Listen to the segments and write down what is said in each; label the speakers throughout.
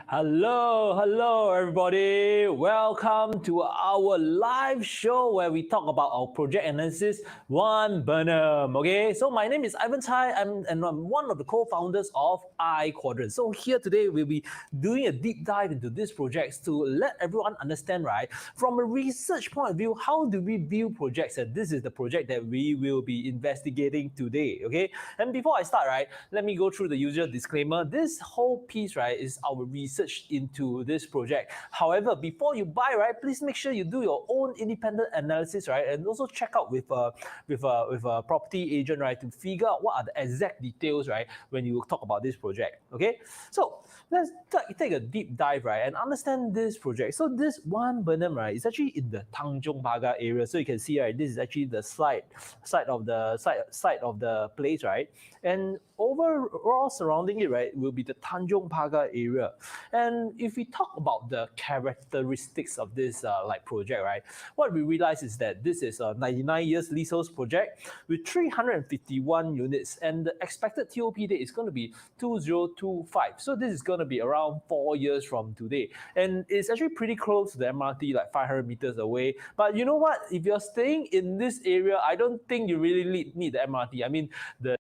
Speaker 1: Hello, everybody. Welcome to our live show where we talk about our project analysis, One Bernam. Okay, so my name is Ivan Cai, and I'm one of the co-founders of I Quadrant. So here today we'll be doing a deep dive into these projects to let everyone understand, right, from a research point of view, how do we view projects? And this is the project that we will be investigating today. Okay, and before I start, right, let me go through the usual disclaimer. This whole piece, right, is our research into this project. However, before you buy, right, please make sure you do your own independent analysis, right, and also check out with a property agent, right, to figure out what are the exact details, right, when you talk about this project. Okay, so let's take a deep dive, right, and understand this project. So this One Bernam, right, is actually in the Tanjong Pagar area. So you can see, right, this is actually the side of the place, right, and overall surrounding it, right, will be the Tanjong Pagar area. And if we talk about the characteristics of this project, right, what we realize is that this is a 99 years leasehold project with 351 units, and the expected TOP date is going to be 2025. So this is going to be around 4 years from today, and it's actually pretty close to the MRT, like 500 meters away. But you know what? If you're staying in this area, I don't think you really need the MRT. I mean, the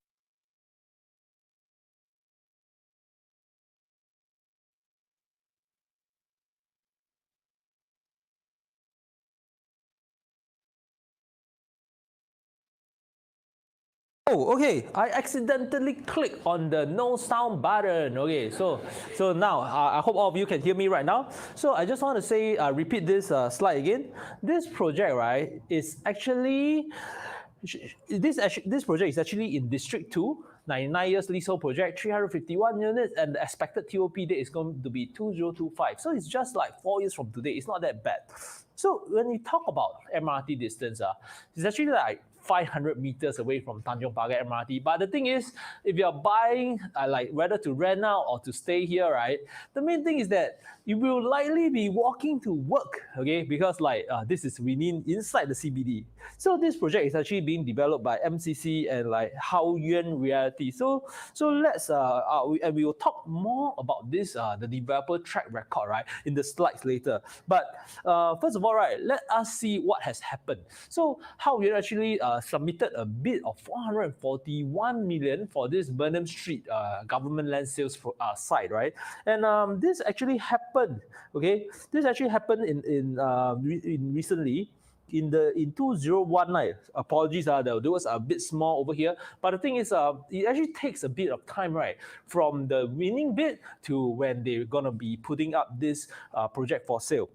Speaker 1: Oh, okay. I accidentally clicked on the no sound button. Okay, so now I hope all of you can hear me right now. So I just want to say, repeat this slide again. This project, right, is actually this project is actually in District 2, 99 years leasehold project, 351 units, and the expected TOP date is going to be 2025. So it's just like 4 years from today. It's not that bad. So when we talk about MRT distance, it's actually like 500 meters away from Tanjong Pagar MRT. But the thing is, if you're buying, like whether to rent out or to stay here, right, the main thing is that you will likely be walking to work, okay, because this is within inside the CBD. So this project is actually being developed by MCC and like Yuan Realty. So let's and we will talk more about this the developer track record, right, in the slides later. But first of all, right, let us see what has happened. So Yuan actually submitted a bid of 441 million for this Bernam Street government land sales site, right? And this actually happened. Okay, this actually happened in recently in 2019. Apologies, there was a bit small over here, but the thing is, it actually takes a bit of time, right, from the winning bid to when they're gonna be putting up this project for sale.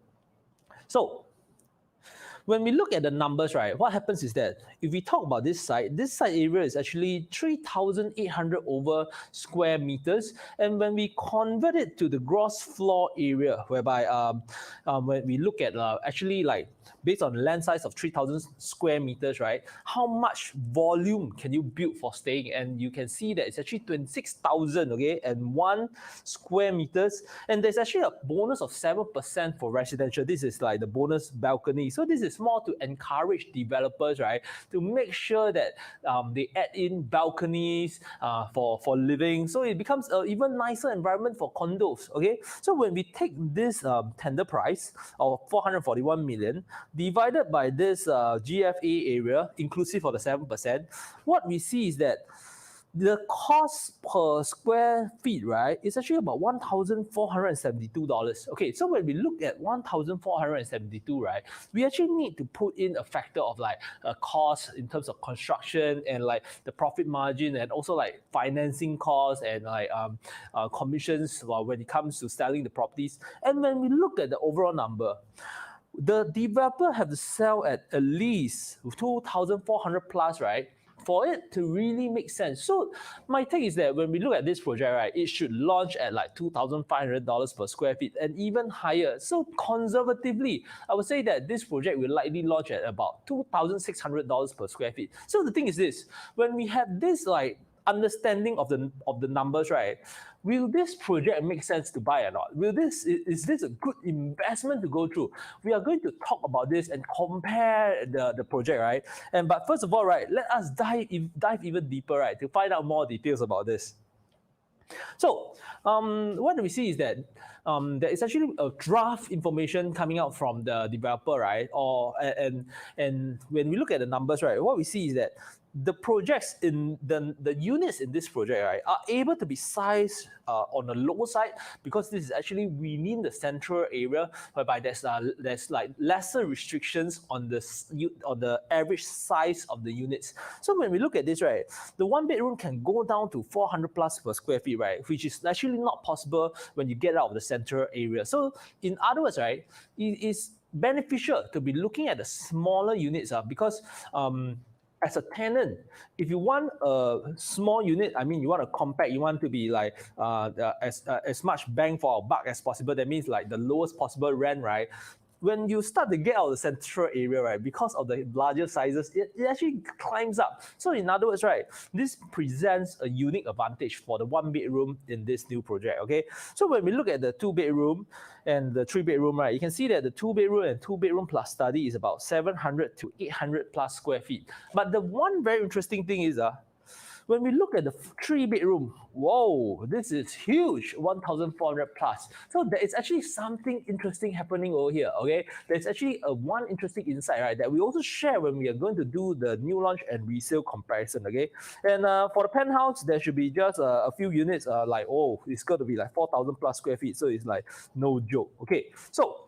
Speaker 1: So when we look at the numbers, right, what happens is that if we talk about this site area is actually 3,800 over square meters. And when we convert it to the gross floor area, whereby when we look at actually like based on land size of 3,000 square meters, right, how much volume can you build for staying? And you can see that it's actually 26,000, okay, and 1 square meters. And there's actually a bonus of 7% for residential. This is like the bonus balcony. So this is more to encourage developers, right, to make sure that they add in balconies for living. So it becomes an even nicer environment for condos, okay? So when we take this tender price of 441 million, divided by this GFA area, inclusive of the 7%, what we see is that the cost per square feet, right, is actually about $1,472. Okay, so when we look at 1,472, right, we actually need to put in a factor of like a cost in terms of construction and like the profit margin and also like financing costs and like commissions when it comes to selling the properties. And when we look at the overall number, the developer have to sell at least 2,400 plus, right, for it to really make sense. So my take is that when we look at this project, right, it should launch at like $2,500 per square feet and even higher. So conservatively, I would say that this project will likely launch at about $2,600 per square feet. So the thing is this, when we have this like understanding of the numbers, right, will this project make sense to buy or not? Is this a good investment to go through? We are going to talk about this and compare the project, right? But first of all, right, let us dive even deeper, right, to find out more details about this. So what we see is that there is actually a draft information coming out from the developer, right? And when we look at the numbers, right, what we see is that the projects in the units in this project, right, are able to be sized on the lower side, because this is actually within the central area, whereby there's like lesser restrictions on the average size of the units. So when we look at this, right, the one bedroom can go down to 400 plus per square feet, right, which is actually not possible when you get out of the central area. So in other words, right, it is beneficial to be looking at the smaller units, because as a tenant, if you want a small unit, I mean, you want a compact, you want to be like as much bang for our buck as possible. That means like the lowest possible rent, right? When you start to get out of the central area, right, because of the larger sizes, it actually climbs up. So in other words, right, this presents a unique advantage for the one bedroom in this new project, okay? So when we look at the two bedroom and the three bedroom, right, you can see that the two bedroom and two bedroom plus study is about 700 to 800 plus square feet. But the one very interesting thing is, when we look at the three bedroom, whoa, this is huge, 1,400 plus. So there is actually something interesting happening over here, okay? There's actually one interesting insight, right, that we also share when we are going to do the new launch and resale comparison, okay? And for the penthouse, there should be just a few units, like, oh, it's going to be like 4,000 plus square feet. So it's like no joke, okay? So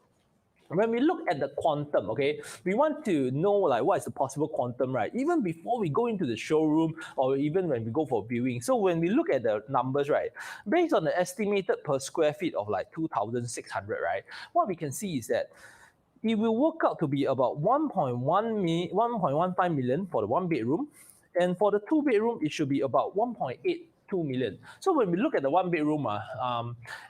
Speaker 1: when we look at the quantum, okay, we want to know like what is the possible quantum, right? Even before we go into the showroom or even when we go for viewing. So when we look at the numbers, right, based on the estimated per square feet of like 2,600, right, what we can see is that it will work out to be about 1.15 million for the one bedroom. And for the two bedroom, it should be about 1.82 million. So when we look at the one bedroom,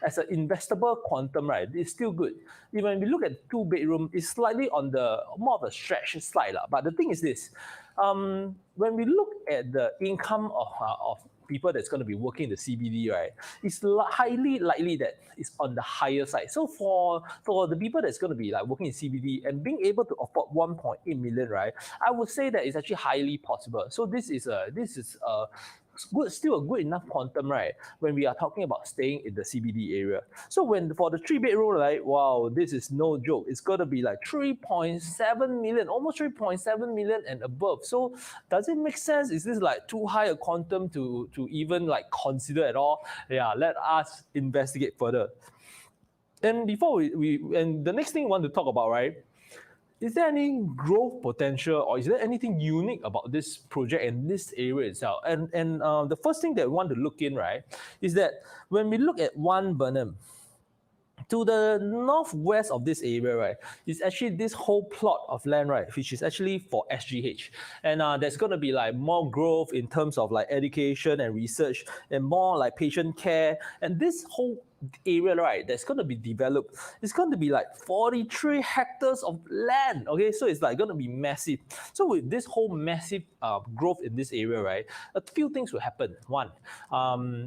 Speaker 1: as an investable quantum, right, it's still good. Even when we look at two bedroom, it's slightly on the more of a stretch slide. But the thing is this, when we look at the income of people that's going to be working in the CBD, right, it's highly likely that it's on the higher side. So for the people that's going to be like working in CBD and being able to afford 1.8 million, right, I would say that it's actually highly possible. So this is good, still a good enough quantum, right, when we are talking about staying in the CBD area. So when for the three bedroom, right, wow, this is no joke. It's going to be like 3.7 million, almost 3.7 million and above. So does it make sense? Is this like too high a quantum to even like consider at all? Yeah, let us investigate further. And before and the next thing we want to talk about, right, is there any growth potential or is there anything unique about this project and this area itself? And the first thing that we want to look in, right, is that when we look at One Bernam, to the northwest of this area, right, is actually this whole plot of land, right, which is actually for SGH. And there's going to be like more growth in terms of like education and research and more like patient care. And this whole area, right, that's going to be developed, it's going to be like 43 hectares of land, okay? So it's like going to be massive. So with this whole massive growth in this area, right, a few things will happen. One,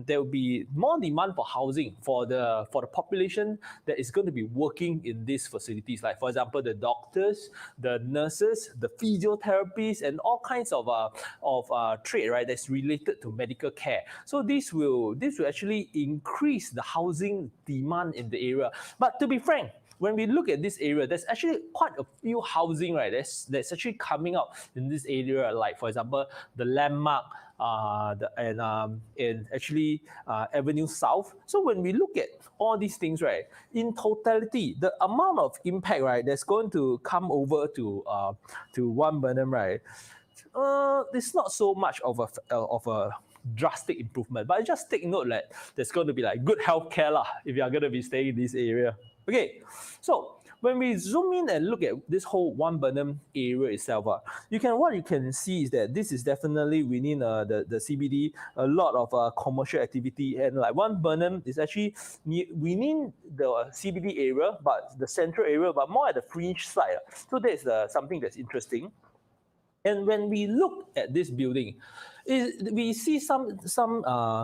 Speaker 1: there will be more demand for housing for the population that is going to be working in these facilities, like for example, the doctors, the nurses, the physiotherapists, and all kinds of trade, right, that's related to medical care. So this will actually increase the housing demand in the area. But to be frank, when we look at this area, there's actually quite a few housing, right, that's actually coming up in this area, like for example, the Landmark, and actually Avenue South. So when we look at all these things, right, in totality, the amount of impact, right, that's going to come over to One Bernam, right, it's not so much of a drastic improvement, but just take note that there's going to be like good healthcare if you are going to be staying in this area. Okay, so when we zoom in and look at this whole One Bernam area itself, what you can see is that this is definitely within the CBD, a lot of commercial activity, and like One Bernam is actually within the CBD area, but the central area, but more at the fringe side. So that's something that's interesting. And when we look at this building, we see some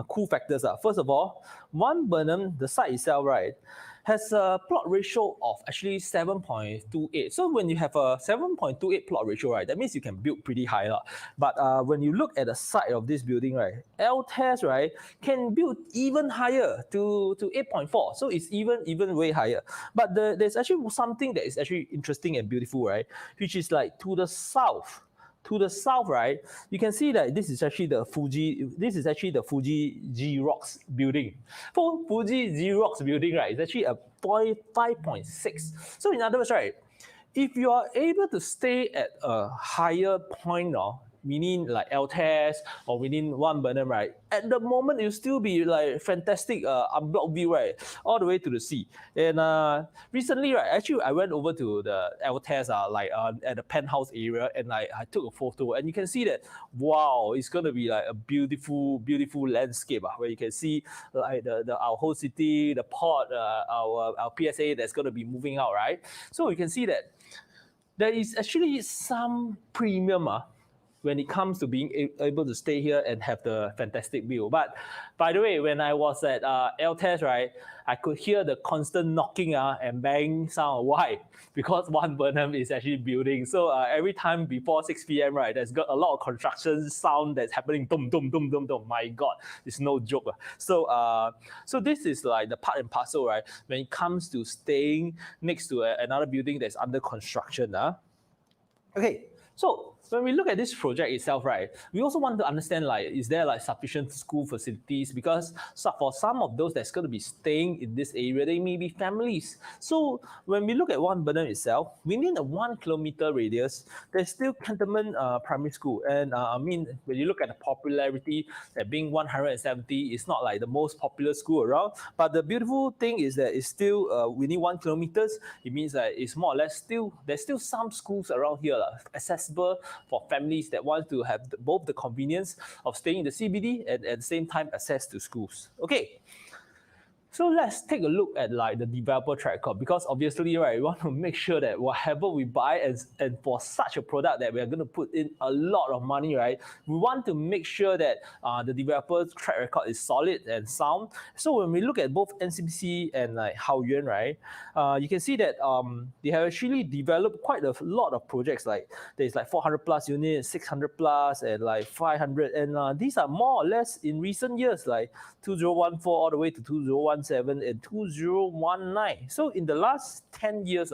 Speaker 1: cool factors. First of all, One Bernam, the site itself, right, has a plot ratio of actually 7.28. So when you have a 7.28 plot ratio, right, that means you can build pretty high. But when you look at the side of this building, right, LTES, right, can build even higher to 8.4. So it's even way higher. But there's actually something that is actually interesting and beautiful, right, which is like to the south. To the south, right, you can see that this is actually the Fuji Xerox building. For Fuji Xerox building, right, it's actually a 5.6. So in other words, right, if you are able to stay at a higher point, meaning like LTES or within One Bernam, right, at the moment it'll still be like fantastic unblocked view, right, all the way to the sea. And recently, right, actually I went over to the LTES at the penthouse area, and I took a photo, and you can see that, wow, it's gonna be like a beautiful landscape where you can see like our whole city, the port, our PSA that's gonna be moving out, right? So you can see that there is actually some premium when it comes to being able to stay here and have the fantastic view. But by the way, when I was at LTES, right, I could hear the constant knocking and bang sound. Why? Because One Bernam is actually building. So every time before 6 p.m., right, there's got a lot of construction sound that's happening. Dum, dum, dum, dum, dum. My God, it's no joke. So this is like the part and parcel, right, when it comes to staying next to another building that's under construction. Okay, so when we look at this project itself, right, we also want to understand, like, is there like sufficient school facilities? Because for some of those that's going to be staying in this area, they may be families. So when we look at One Bernam itself, within a 1 kilometer radius, there's still Cantonment Primary School. And I mean, when you look at the popularity, that being 170 is not like the most popular school around. But the beautiful thing is that it's still within 1 kilometers. It means that it's more or less there's still some schools around here accessible for families that want to have both the convenience of staying in the CBD and at the same time access to schools. Okay. So let's take a look at like the developer track record, because obviously, right, we want to make sure that whatever we buy and for such a product that we are going to put in a lot of money, right, we want to make sure that the developer's track record is solid and sound. So when we look at both NCPC and like Yuan, right, you can see that they have actually developed quite a lot of projects. Like there's like 400 plus units, 600 plus, and like 500. And these are more or less in recent years, like 2014 all the way to 2017 and 2019. So in the last 10 years,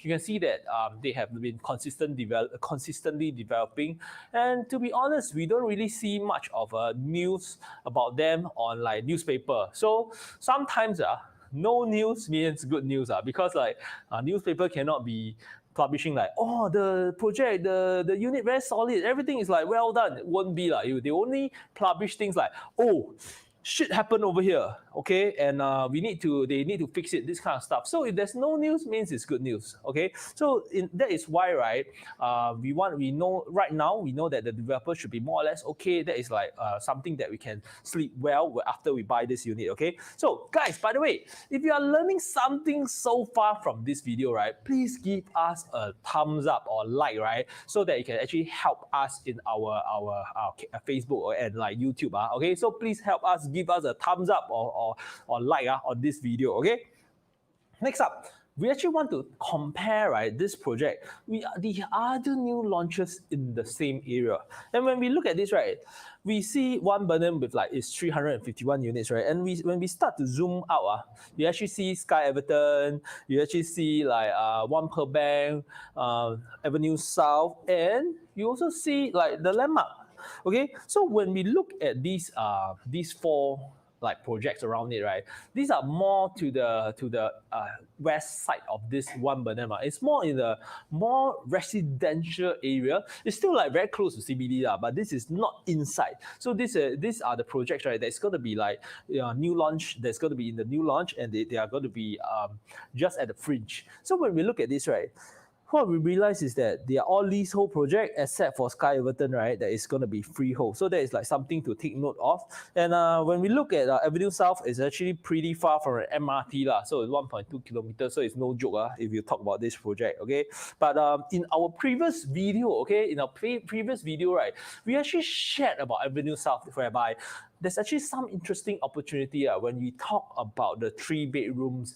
Speaker 1: you can see that they have been consistently developing. And to be honest, we don't really see much of news about them on like newspaper. So sometimes no news means good news, because like newspaper cannot be publishing like, oh, the project, the unit very solid, everything is like well done. It won't be like, they only publish things like, oh, shit happened over here, okay, and they need to fix it, this kind of stuff. So if there's no news, means it's good news, okay. So that is why, right, we know right now, we know that the developer should be more or less okay. That is like something that we can sleep well after we buy this unit, okay. So guys, by the way, if you are learning something so far from this video, right, please give us a thumbs up or like, right, so that it can actually help us in our Facebook and like YouTube, okay. So please help us, give us a thumbs up or like on this video, okay. Next up, we actually want to compare, right, this project with the other new launches in the same area. And when we look at this, right, we see One Bernam with like its 351 units, right? And when we start to zoom out, you actually see Sky Everton, you actually see like One Bernam, Avenue South, and you also see like the Landmark. Okay, so when we look at these four like projects around it, right, these are more to the west side of this One Bernam. It's more in the more residential area. It's still like very close to CBD, but this is not inside. So these are the projects, right, that's going to be like new launch, that's going to be in the new launch, and they are going to be just at the fringe. So when we look at this, right, what we realize is that they are all leasehold project except for Sky Everton, right, that is going to be freehold. So that is like something to take note of. And when we look at Avenue South, it's actually pretty far from an MRT, so it's 1.2 kilometers, so it's no joke if you talk about this project, okay. But in our previous video, okay, right, we actually shared about Avenue South, whereby there's actually some interesting opportunity when we talk about the 3 bedrooms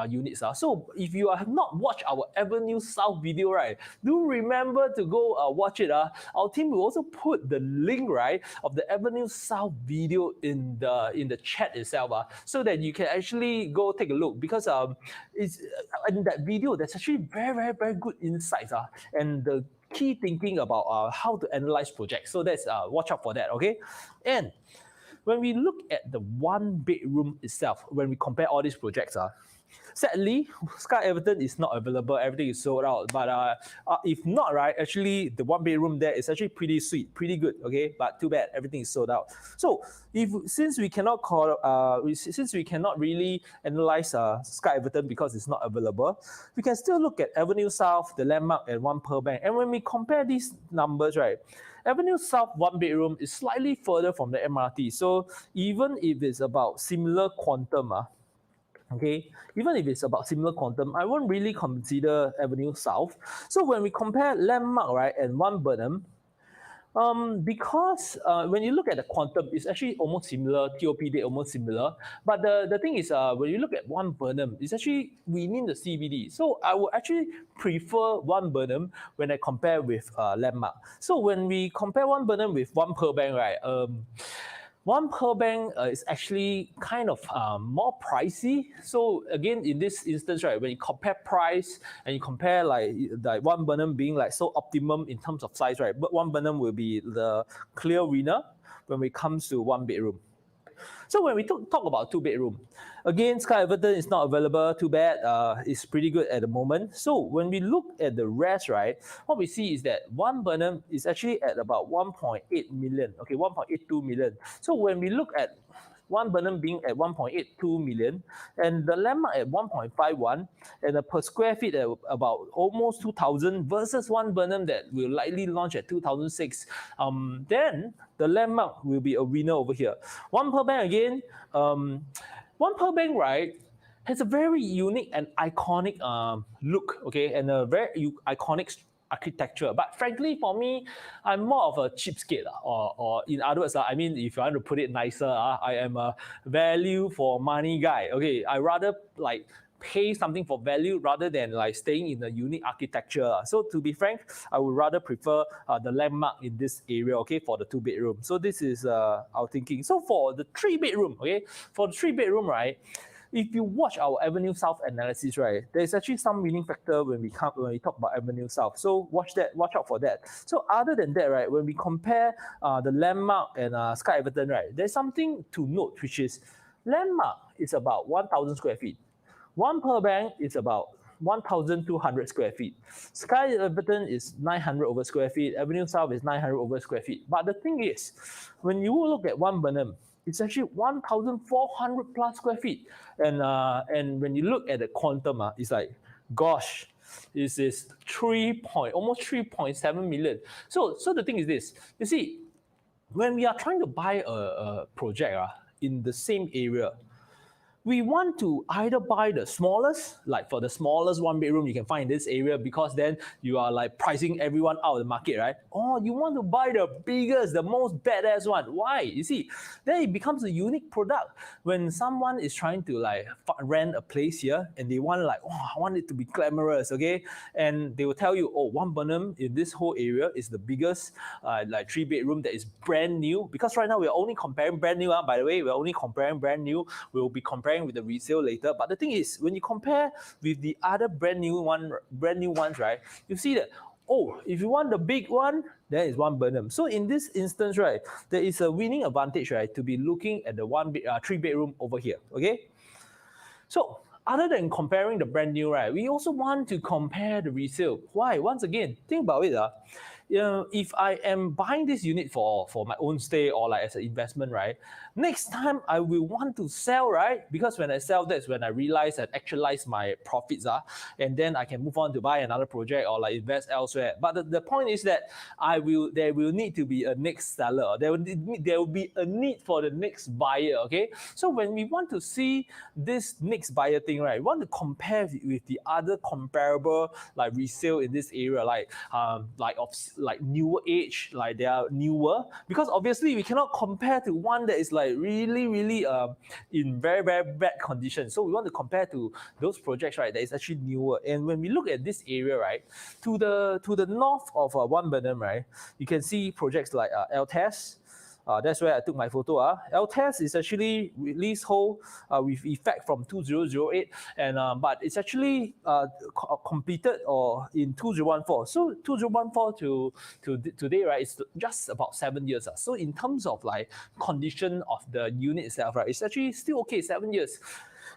Speaker 1: units. So if you have not watched our Avenue South video, right, do remember to go watch it. Our team will also put the link, right, of the Avenue South video in the chat itself, so that you can actually go take a look, because it's in that video there's actually very good insights and the key thinking about how to analyze projects. So that's watch out for that, okay? And when we look at the 1 bedroom itself, when we compare all these projects, sadly, Sky Everton is not available. Everything is sold out. But if not, right, actually the 1 bedroom there is actually pretty sweet, pretty good. Okay, but too bad everything is sold out. So since we cannot really analyze Sky Everton because it's not available, we can still look at Avenue South, the Landmark, and One Pearl Bank. And when we compare these numbers, right, Avenue South 1 bedroom is slightly further from the MRT. So even if it's about similar quantum, okay, even if it's about similar quantum, I won't really consider Avenue South. So when we compare Landmark, right, and One Bernam, because when you look at the quantum, it's actually almost similar, TOP date almost similar. But the thing is, when you look at One Bernam, it's actually within the CBD. So I would actually prefer One Bernam when I compare with Landmark. So when we compare One Bernam with One Pearl Bank, right, One Pearl Bank is actually kind of more pricey. So again, in this instance, right, when you compare price and you compare like One Bernam being like so optimum in terms of size, right, but One Bernam will be the clear winner when it comes to 1 bedroom. So when we talk about 2 bedroom, again, Sky Everton is not available. Too bad. It's pretty good at the moment. So when we look at the rest, right, what we see is that One Bernam is actually at about 1.8 million. Okay, 1.82 million. So when we look at One Bernam being at 1.82 million, and the Landmark at 1.51, and the per square feet at about almost 2,000 versus One Bernam that will likely launch at 2006, then the Landmark will be a winner over here. One Pearl Bank again, One Pearl Bank, right, has a very unique and iconic look, okay, and a very iconic architecture. But frankly, for me, I'm more of a cheapskate, or in other words, I mean, if you want to put it nicer, I am a value for money guy. Okay, I rather like pay something for value rather than like staying in a unique architecture. So to be frank, I would rather prefer the Landmark in this area, okay, for the 2 bedroom. So this is our thinking. So for the 3 bedroom, okay, for the 3 bedroom, right, if you watch our Avenue South analysis, right, there's actually some winning factor when we talk about Avenue South. So watch out for that. So other than that, right, when we compare the Landmark and Sky Everton, right, there's something to note, which is Landmark is about 1,000 square feet. One Pearl Bank is about 1,200 square feet. Sky Everton is 900 over square feet. Avenue South is 900 over square feet. But the thing is, when you look at One Bernam, it's actually 1,400 plus square feet. And when you look at the quantum, it's like, gosh, this is almost 3.7 million. So the thing is this, you see, when we are trying to buy a project in the same area, we want to either buy the smallest, like for the smallest 1 bedroom you can find in this area, because then you are like pricing everyone out of the market, right? Or you want to buy the biggest, the most badass one. Why? You see, then it becomes a unique product. When someone is trying to like rent a place here and they want like, oh, I want it to be glamorous, okay? And they will tell you, oh, One Bernam in this whole area is the biggest like 3 bedroom that is brand new. Because right now we're only comparing brand new. By the way, we're only comparing brand new. We'll be comparing with the resale later. But the thing is, when you compare with the other brand new ones, right, you see that, oh, if you want the big one, then it's One Bernam. So in this instance, right, there is a winning advantage, right, to be looking at the 3 bedroom over here. Okay. So other than comparing the brand new, right, we also want to compare the resale. Why? Once again, think about it. If I am buying this unit for my own stay or like as an investment, right, next time I will want to sell, right? Because when I sell, that's when I realize and actualize my profits, and then I can move on to buy another project or like invest elsewhere. But the point is that there will need to be a next seller. There will be a need for the next buyer. Okay, so when we want to see this next buyer thing, right, we want to compare with the other comparable like resale in this area, like like newer age, like they are newer, because obviously we cannot compare to one that is like really in very bad condition. So we want to compare to those projects, right, that is actually newer. And when we look at this area, right, to the north of One Bernam, right, you can see projects like LTES. That's where I took my photo. LTES is actually leasehold with effect from 2008, and but it's actually completed or in 2014. So 2014 to today, right, it's just about 7 years. So in terms of like condition of the unit itself, right, it's actually still okay, 7 years.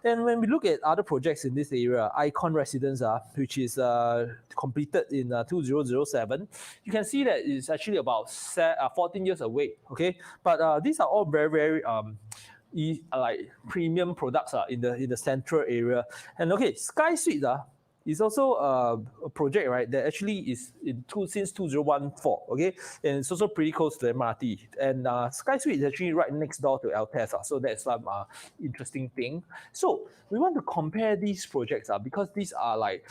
Speaker 1: And when we look at other projects in this area, Icon Residence, which is completed in 2007, you can see that it's actually about 14 years away. Okay, but these are all very like premium products in the central area. And okay, Sky Suite is also a project, right, that actually is since 2014, okay? And it's also pretty close to the MRT. And Sky Suite is actually right next door to LTES, so that's some interesting thing. So we want to compare these projects because these are like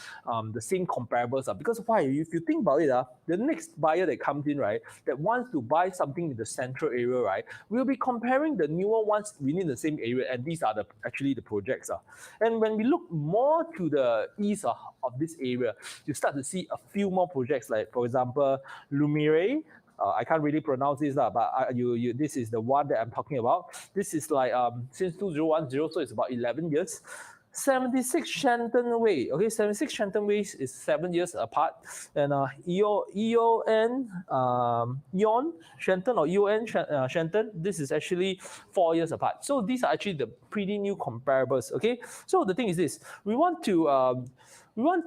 Speaker 1: the same comparables. Because why? If you think about it, the next buyer that comes in, right, that wants to buy something in the central area, right, we'll be comparing the newer ones within the same area, and these are actually the projects. And when we look more to the east of this area, you start to see a few more projects, like for example, Lumiere. I can't really pronounce this, but this is the one that I'm talking about. This is like since 2010, so it's about 11 years. 76 Shenton Way. Okay, 76 Shenton Way is 7 years apart. And Yuan Shenton or Yuan Shenton, this is actually 4 years apart. So these are actually the pretty new comparables. Okay, so the thing is this: we want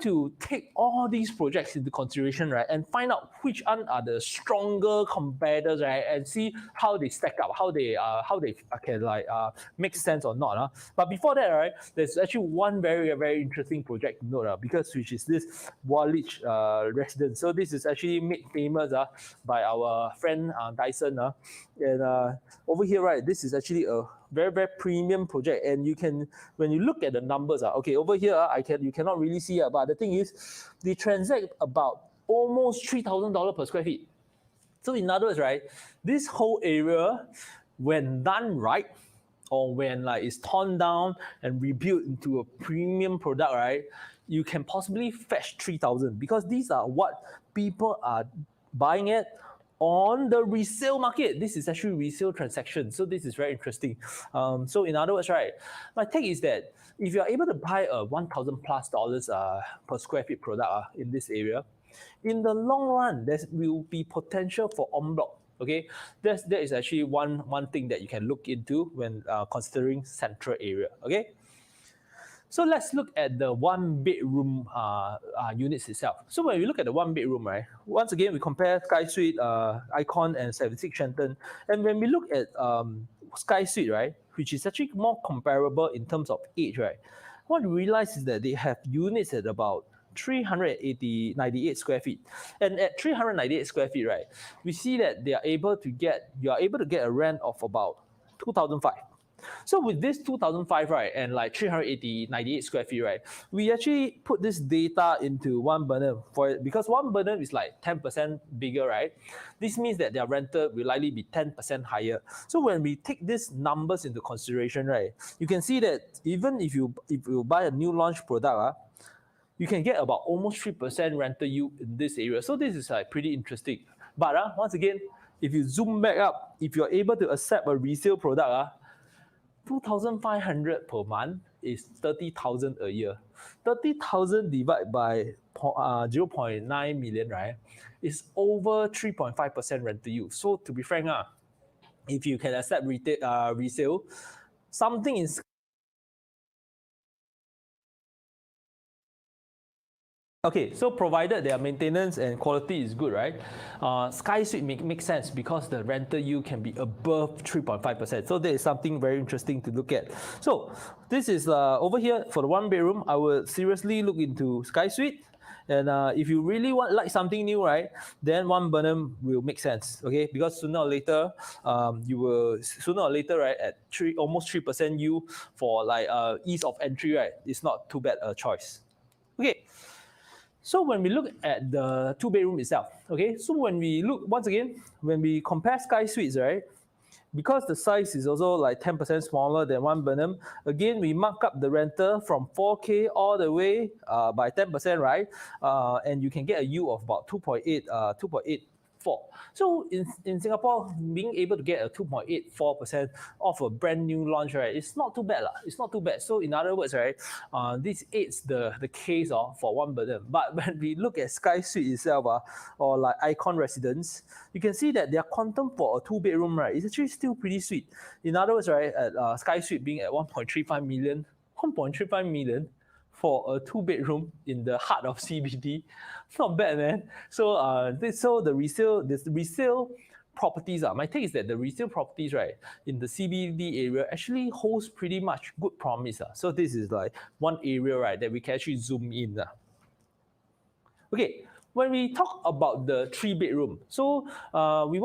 Speaker 1: to take all these projects into consideration, right, and find out which one are the stronger competitors, right, and see how they stack up, how they can like make sense or not. But before that, right, there's actually one very interesting project to note, which is this Wallich residence. So this is actually made famous by our friend Dyson. And over here, right, this is actually a very premium project, and you can, when you look at the numbers, okay, over here you cannot really see it, but the thing is, they transact about almost $3,000 per square feet. So in other words, right, this whole area, when done right, or when like it's torn down and rebuilt into a premium product, right, you can possibly fetch 3,000, because these are what people are buying it on the resale market. This is actually resale transaction. So this is very interesting. So in other words, right, my take is that if you're able to buy a $1,000+ per square feet product in this area, in the long run, there will be potential for en bloc. Okay, that is actually one thing that you can look into when considering central area. Okay. So let's look at the one bedroom units itself. So when we look at the one bedroom, right, once again, we compare Sky Suite, Icon, and 76 Shenton. And when we look at Sky Suite, right, which is actually more comparable in terms of age, right, what we realize is that they have units at about 398 square feet. And at 398 square feet, right, we see that you are able to get a rent of about 2,500. So with this 2005, right, and like 98 square feet, right, we actually put this data into One Bernam because One Bernam is like 10% bigger, right? This means that their rental will likely be 10% higher. So when we take these numbers into consideration, right, you can see that even if you buy a new launch product, you can get about almost 3% rental yield in this area. So this is like pretty interesting. But once again, if you zoom back up, if you're able to accept a resale product, 2,500 per month is 30,000 a year. 30,000 divided by 0.9 million, right, is over 3.5% rental yield. So to be frank, if you can accept resale, something in okay, so provided their maintenance and quality is good, right? Sky Suite makes sense because the rental yield can be above 3.5%. So that is something very interesting to look at. So this is over here for the one bedroom. I will seriously look into Sky Suite. And if you really like something new, right, then One Bernam will make sense, okay? Because sooner or later, right, at almost 3% yield for like ease of entry, right, it's not too bad a choice. Okay. So when we look at the 2-bedroom itself, okay, so when we look, once again, when we compare Sky Suites, right, because the size is also like 10% smaller than One Bernam, again, we mark up the rental from 4K all the way by 10%, right? And you can get a yield of about 2.84. So in Singapore, being able to get a 2.84% of a brand new launch, right, it's not too bad. It's not too bad. So in other words, right, this aids the case for One Bernam. But when we look at Sky Suite itself, or like Icon Residence, you can see that their quantum for a 2-bedroom, right, is actually still pretty sweet. In other words, right, at Sky Suite being at 1.35 million, 1.35 million for a 2-bedroom in the heart of CBD. It's not bad, man. So the resale properties, my take is that the resale properties, right, in the CBD area actually holds pretty much good promise. So this is like one area, right, that we can actually zoom in. Okay, when we talk about the 3-bedroom, so we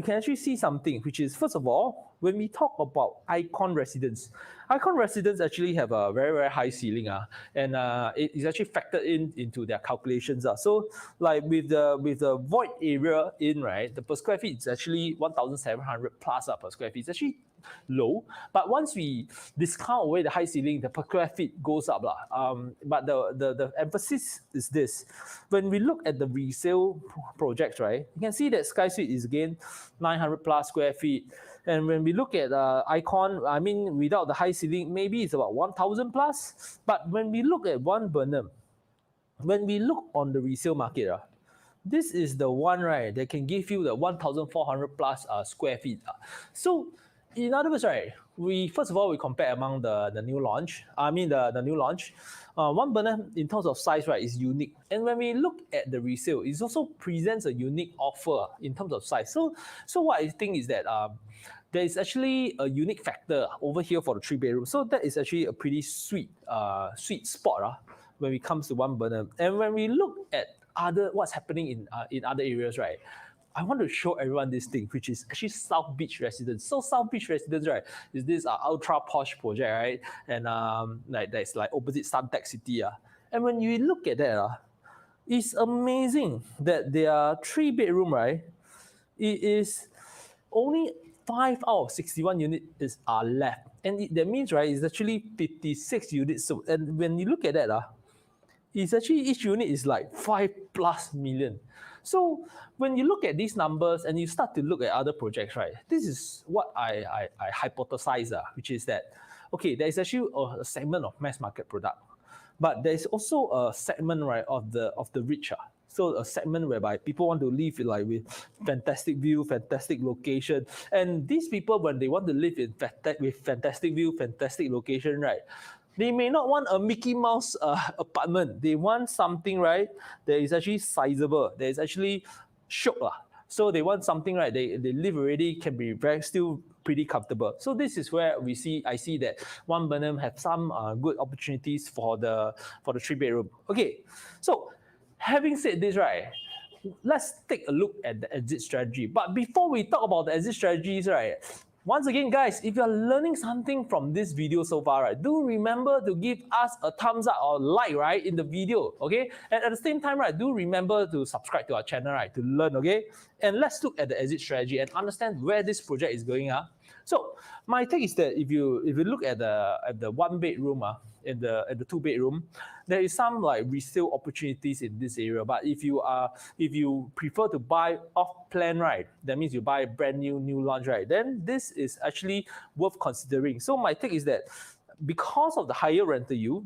Speaker 1: can actually see something, which is, first of all, when we talk about Icon Residence actually have a very, very high ceiling, and it is actually factored into their calculations. So like with the void area in, right, the per square feet is actually 1,700 plus per square feet. It's actually low, but once we discount away the high ceiling, the per square feet goes up. But the emphasis is this. When we look at the resale projects, right, you can see that Sky Suite is again 900 plus square feet. And when we look at Icon, I mean, without the high ceiling, maybe it's about 1,000 plus. But when we look at One Bernam, when we look on the resale market, this is the one, right, that can give you the 1,400 plus square feet. So in other words, right, first of all, we compare among the new launch. The new launch. One Bernam, in terms of size, right, is unique. And when we look at the resale, it also presents a unique offer in terms of size. So what I think is that there is actually a unique factor over here for the 3-bedroom. So that is actually a pretty sweet spot when it comes to One Bernam. And when we look at what's happening in other areas, right, I want to show everyone this thing, which is actually South Beach Residence. So South Beach Residence, right, is this ultra posh project, right? And like that's like opposite Suntec City. And when you look at that, it's amazing that their 3-bedroom, right, it is only 5 out of 61 units are left. And that means, right, it's actually 56 units sold. And when you look at that, it's actually each unit is like 5+ million. So when you look at these numbers and you start to look at other projects, right, this is what I hypothesize, which is that, okay, there is actually a segment of mass market product, but there is also a segment, right, of the rich. So a segment whereby people want to live with fantastic view, fantastic location. And these people, when they want to live with fantastic view, fantastic location, right, they may not want a Mickey Mouse apartment. They want something, right, that is actually sizable, that is actually shiok. So they want something, right, they live already, can be still pretty comfortable. So this is where I see that One Bernam have some good opportunities for the 3-bedroom. Okay, so having said this, right, let's take a look at the exit strategy. But before we talk about the exit strategies, right, once again, guys, if you're learning something from this video so far, right, do remember to give us a thumbs up or like, right, in the video, okay? And at the same time, right, do remember to subscribe to our channel, right, to learn, okay? And let's look at the exit strategy and understand where this project is going. So my take is that if you look at the 1-bedroom, and the 2-bedroom, there is some like resale opportunities in this area. But if you prefer to buy off plan, right, that means you buy a brand new launch, right, then this is actually worth considering. So my take is that because of the higher rental yield,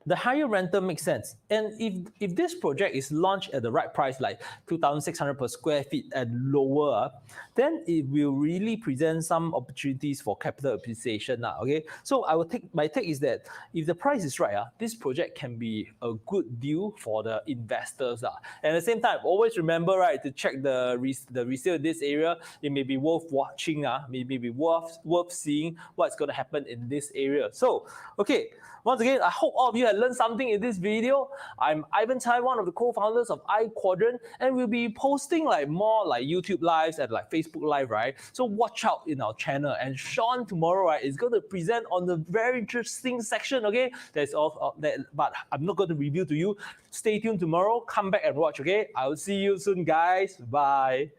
Speaker 1: the higher rental makes sense. And if this project is launched at the right price, like 2,600 per square feet and lower, then it will really present some opportunities for capital appreciation. Okay, so my take is that if the price is right, this project can be a good deal for the investors. And at the same time, always remember, right, to check the resale in this area. It may be worth watching, maybe be worth seeing what's going to happen in this area. So, okay, once again, I hope all all of you have learned something in this video. I'm Ivan Cai, one of the co-founders of I Quadrant, and we'll be posting like more like YouTube lives and like Facebook live, right? So watch out in our channel. And Sean tomorrow, right, is going to present on the very interesting section, okay? That's all that, but I'm not going to reveal to you. Stay tuned tomorrow. Come back and watch, okay? I will see you soon, guys. Bye.